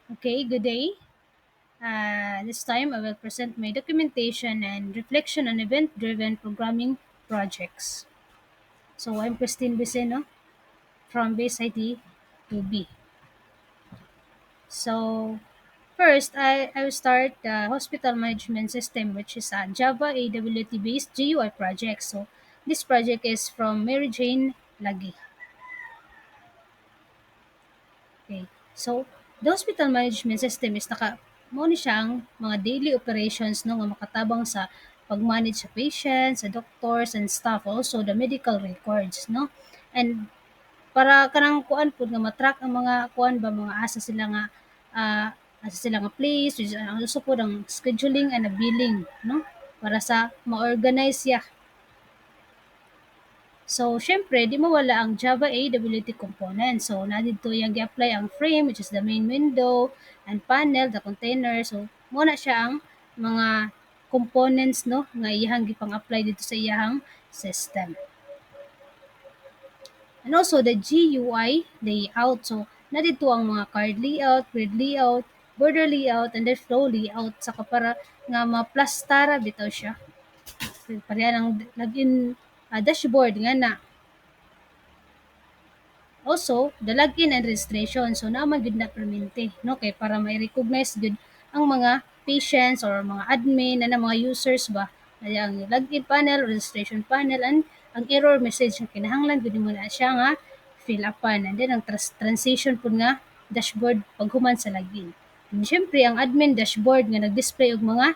Okay, good day. This time I will present my documentation and reflection on event-driven programming projects. So I'm Christine Viceno from Base IT to B. So first, I will start the hospital management system, which is a Java AWT-based GUI project. So this project is from Mary Jane Lagi. Okay. So, the hospital management system is mo ni siyang mga daily operations no nga makatabang sa pag-manage sa patients, sa doctors and staff, also the medical records no. And para kanang kuan pud nga ma-track ang mga kuan ba mga asa sila nga place, which is also pud ang scheduling and the billing no para sa ma-organize siya. So, syempre, di mawala ang Java AWT component. So, na dito yung gi-apply ang frame, which is the main window, and panel, the container. So, muna siya ang mga components no nga iyahang gipang-apply dito sa iyahang system. And also the GUI layout. So, na dito ang mga card layout, grid layout, border layout, and then flow layout saka para nga ma-plastara bitaw siya. Pareha ng login dashboard nga na. Also, the login and registration. So, naman gud na permente, no? Kay para mai-recognize gud ang mga patients or mga admin na mga users ba. Kaya ang login panel, registration panel, and ang error message nga kinahanglan gud mo na siya nga fill upan. And then ang transition po nga dashboard paghuman sa login. And syempre, ang admin dashboard nga nag-display og mga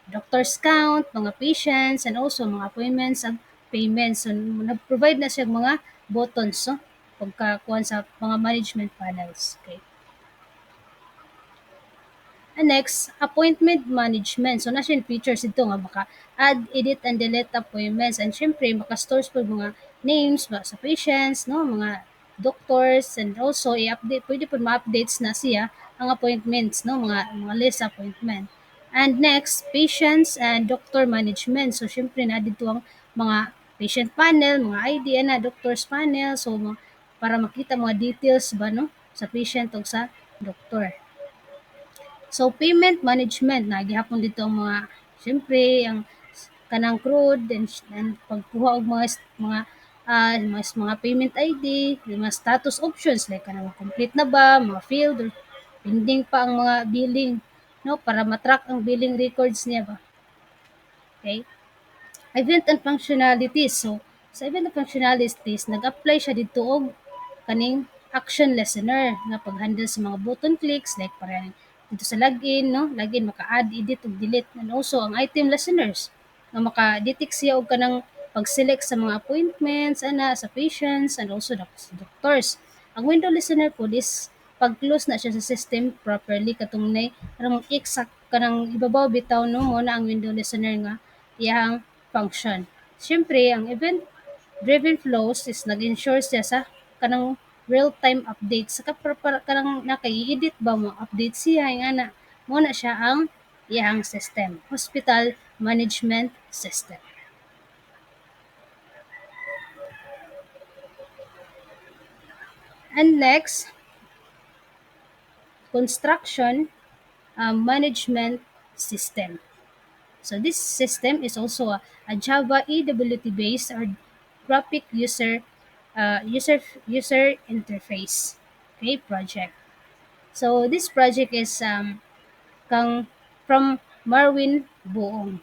doctor's count, mga patients, and also mga appointments and payments. So, nag-provide na siya mga buttons, no? Pagkakuan sa mga management panels. Okay. And next, appointment management. So, nasa yung features ito nga maka add, edit, and delete appointments. And syempre, maka-stores po mga names ba, sa patients, no? Mga doctors, and also i-update, pwede po ma-updates na siya ang appointments, no? Mga list appointment. And next, patients and doctor management. So, syempre, na dito ang mga patient panel, mga ID, na doctor's panel. So, para makita mga details ba, no? Sa patient o sa doctor. So, payment management na gihapon dito ang mga siyempre ang kanang crude and pagkuha og mga payment ID, mga status options like kanang complete na ba, mga field or pending pa ang mga billing no para ma-track ang billing records niya ba. Okay? Event and functionalities. So, sa event and functionalities, nag-apply siya dito og kaning action listener nga pag-handle sa mga button clicks like para dito sa login, no? Login maka-add, edit ug delete and also ang item listeners nga maka-detect siya og kanang pag-select sa mga appointments sa patients and also sa doctors. Ang window listener po is pag-close na siya sa system properly katong nay karang exact kanang ibabaw bitaw no mo na ang window listener nga iyang function. Siyempre, ang event-driven flows is nag-ensure siya sa kanang real-time updates. Saka kanang naka-edit ba mo, update siya, nga na, mo na siya ang iyang system. Hospital Management System. And next, Construction Management System. So this system is also a Java EWT based or graphic user interface project. So this project is kang from Marwin Buong.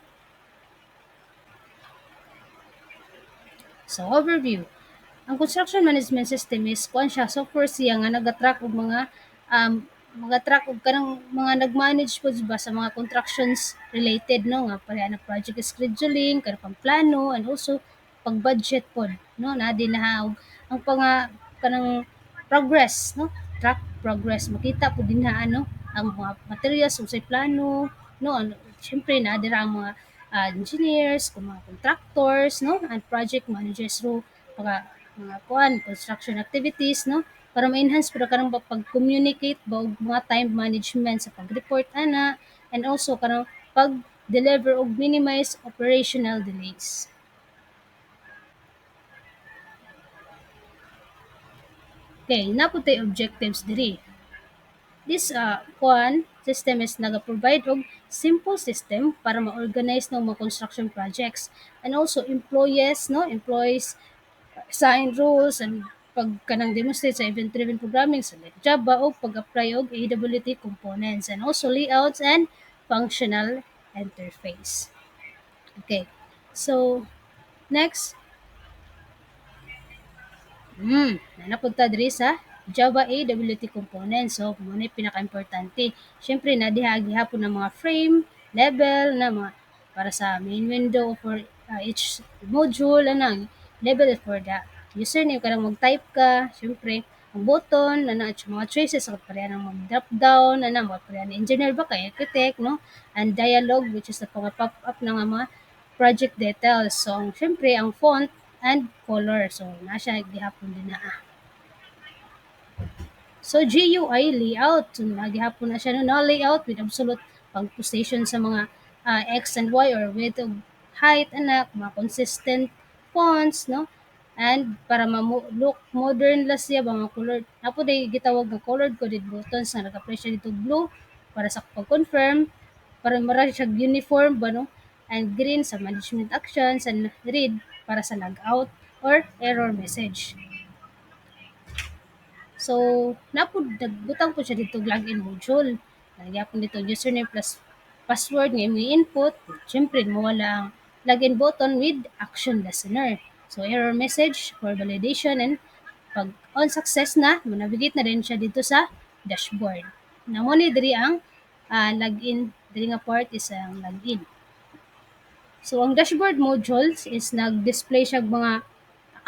So overview. Ang construction management system is kuan siya software siya nga nagatrack og um mga track og kanang mga nag-manage pud ba sa mga constructions related no nga pareha na project scheduling, kanang pagplano and also pag-budget pod no na din na og ang kanang progress no track progress makita pud dinha ano ang mga materials unsay plano no ano syempre na dira ang mga engineers, kung mga contractors, no, and project managers through mga kuan construction activities no para ma-enhance pero karang pag-communicate ba og mga time management sa pag-report ana and also karang pag-deliver og minimize operational delays. Okay, naputay objectives diri. This kuan system is naga-provide og simple system para ma-organize ng mga construction projects, and also employees assign rules and pag kanang demonstrate sa event-driven programming sa like Java o pag-apply og AWT components, and also layouts and functional interface. Okay. So, next, napunta diri sa Java AWT components. So, muna yung pinaka-importante. Siyempre, nadiha gihapon ng mga frame, level, na mga para sa main window for each module, anang level for the username, kanang mag-type ka, siyempre, ang button, at mga traces, sa pareha ng mga drop down, mga pareha ng engineer ba, kay architect, no? And dialogue, which is the mga pop-up ng mga project details. So, siyempre, ang font and color. So, nasa gihapon din na. So, GUI layout. So, naghihapon na siya no layout with absolute pag-position sa mga X and Y or width of height, mga consistent fonts, no? And para look modern la siya, mga color. Napo day gitawag nga colored coded buttons na nag-apply siya dito blue para sa pag-confirm, para mara siya uniform ba, no? And green sa management actions, and red para sa logout or error message. So, nagbutang po siya dito login module. Lagyan po dito username plus password nga imong input. Siyempre, mawala ang login button with action listener. So, error message for validation, and pag on success na, manavigate na rin siya dito sa dashboard. Namo ni diri ang login, diri nga part is ang login. So, ang dashboard modules is nag-display siya mga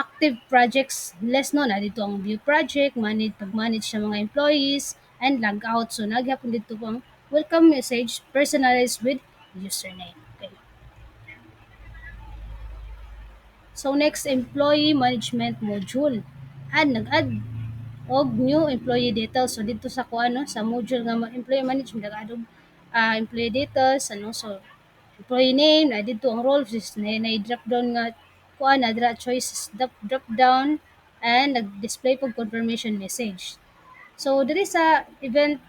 active projects less no na dito ang view project, pag-manage sa mga employees, and log out. So, naghapon dito ang welcome message personalized with username. Okay. So, next, employee management module. Nag-add og new employee details. So, dito sa kuano sa module nga employee management, nag-add og employee details, so employee name, na dito ang role, na drop down nga kuan na dra choices drop down, and nag-display pag confirmation message. So diri sa event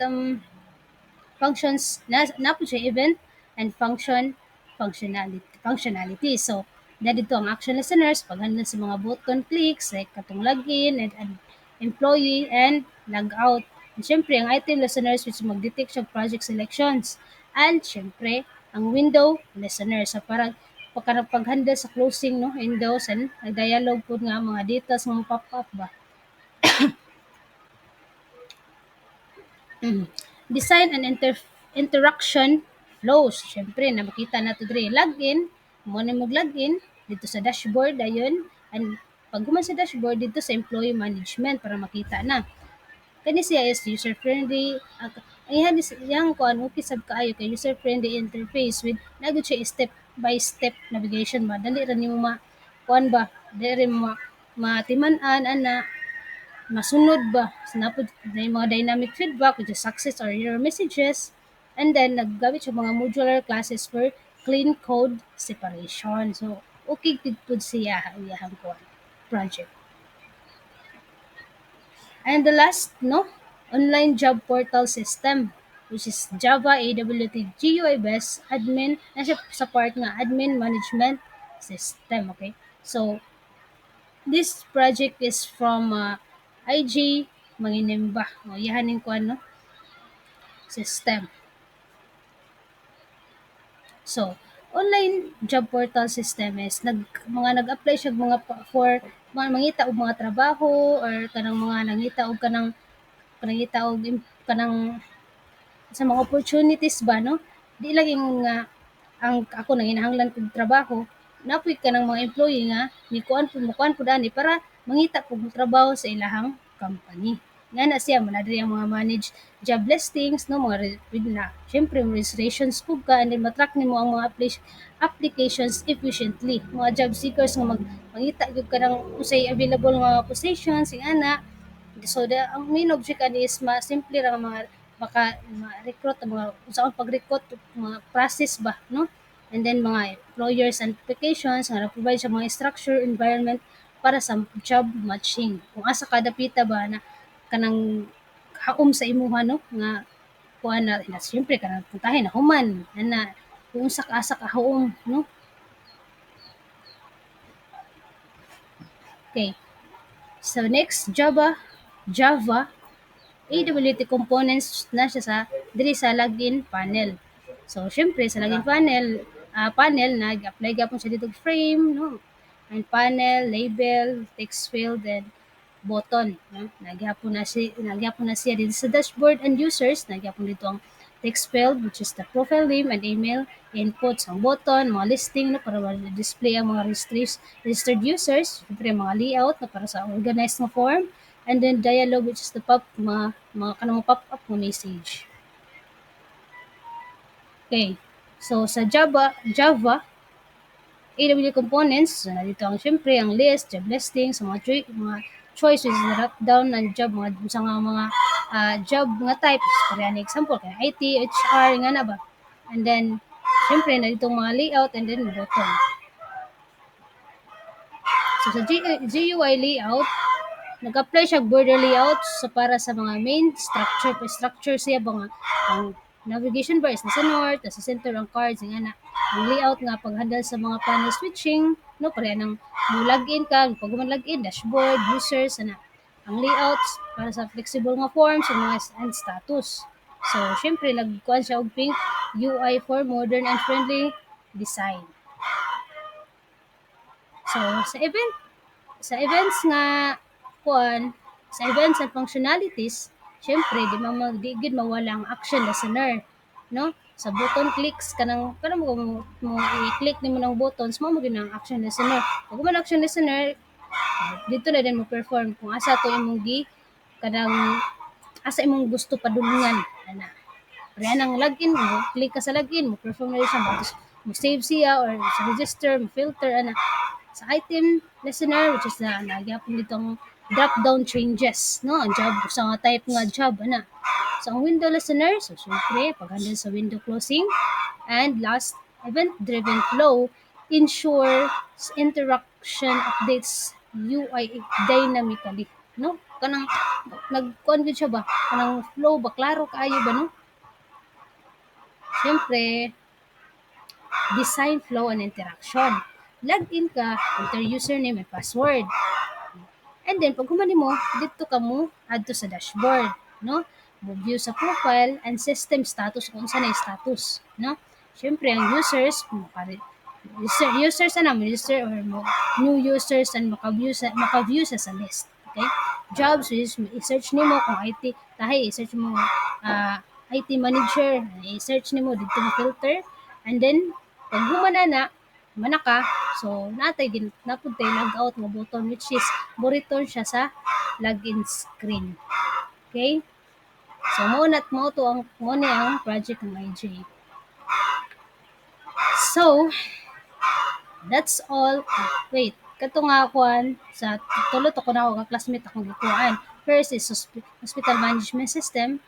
functions, na po siya event and functionality. So na dito ang action listeners paghandle sa mga button clicks like katong login and employee and log out. And syempre ang item listeners which mag-detect siya project selections. And syempre ang window listeners sa parang paghandle sa closing no windows, and nag-dialog po nga mga details nga pop-up ba. Design and interaction flows. Siyempre, na makita na ito diri. Login, mo na mag-login dito sa dashboard, ayun. And pag guman sa dashboard, dito sa employee management para makita na. Kani siya is user-friendly. Ang yang ko ano kisab kaayo kay user-friendly interface with nagud siya step-by-step navigation ba. Dali ra nimo kuan ba, dali mo matiman-an ana masunod ba sinapod na yung mga dynamic feedback which is success or error messages, and then naggamit siya mga modular classes for clean code separation. So okay gid pud siya iyahang kuan project. And the last no online job portal system which is Java AWT GUI best admin na siya sa part nga admin management system. Okay, so this project is from IG Manginimba. O, yahanin ko ano, system. So, online job portal system is nag-apply siya for mga mangita og mga trabaho or kanang mga nangita og kanangita og kanang sa mga opportunities ba no. Di lang yung nga ang ako nang hinahanglan kog trabaho, napoy ka ng mga employee nga ni mukuan pud ani para mangita pug trabaho sa ilahang company. Nga na siya manadri ang mga manage job listings no mga with na syempre registrations pug ka, and then matrack nimo ang mga applications efficiently. Mga job seekers nga mangita gyud ka ng usay available nga positions ing ana. So ang main object ani is simple ra nga mga recruit ang mga unsaon pag-recruit mga process ba no, and then mga employers and applications nga provide sa mga structure environment para sa job matching kung asa kada pita ba na kanang haom sa imuha no nga kuan na siyempre kanang puntahin na human na kung unsa ka asa ka haom no. Okay. So next Java AWT components na siya sa diri sa login panel. So syempre sa login panel nag-apply gapon siya dito frame no. And panel, label, text field and button no. Nagyapon na siya dito sa dashboard and users, nagyapon dito ang text field which is the profile name and email, inputs ang button, mga listing no para ma-display ang mga registered users, syempre mga layout na para sa organized na form, and then dialogue which is the mga kanang pop-up mo message. Okay. So sa Java AWT components, so nandito ang syempre ang list, job listing, sa mga choice which is the drop down ng job, mga sa mga job mga types. Kaya an example, kaya IT, HR, nga na ba? And then, syempre, nandito ang mga layout and then button. So sa GUI layout, nag-apply siya border layout so para sa mga main structure siya mga ang navigation bar is nasa north, nasa center ang cards nga na ang layout nga paghandle sa mga panel switching no para nang mo login ka pag mo login dashboard users ana ang layouts para sa flexible nga forms and status. So syempre nagkuan siya og pink UI for modern and friendly design. So sa events nga kuan sa events and functionalities, syempre di gid mawala ang action listener, no? Sa button clicks kanang mo i-click nimo ng buttons mo gid ang action listener. Pag man action listener, dito na din mo perform kung asa to imong kanang asa imong gusto padulungan ana. Kaya nang login mo, click ka sa login mo, perform na rin siya mo save siya or sa register, mo filter ana sa item listener which is na nagyapon ditong drop down changes no ang job sa nga type nga job ana so ang window listener so syempre paghandle sa window closing and last event driven flow ensure interaction updates UI dynamically no kanang nagkuan gid siya ba kanang flow ba klaro kaayo ba no syempre design flow and interaction. Login ka, enter username and password. And then, pag humani mo, dito ka mo add to sa dashboard. No? Mo view sa profile and system status kung saan yung status. No? Siyempre, ang users na mo, user or mo, new users and maka-view sa list. Okay? Jobs is i-search nimo kung IT, i-search mo IT manager, i-search nimo dito mo filter and then pag humana na manaka so natay din napuntay log out nga button which is mo-return siya sa login screen. Okay? So mo ni ang project ng IJ. So that's all. Wait, kato nga kuan sa tulot ako na ako nga classmate akong gikuan. First is hospital management system.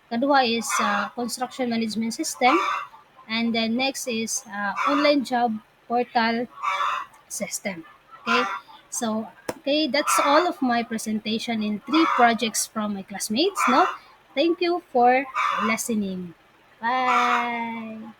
Kaduha is construction management system. And then next is online job portal system. Okay? So, okay, that's all of my presentation in 3 projects from my classmates, no? Thank you for listening. Bye!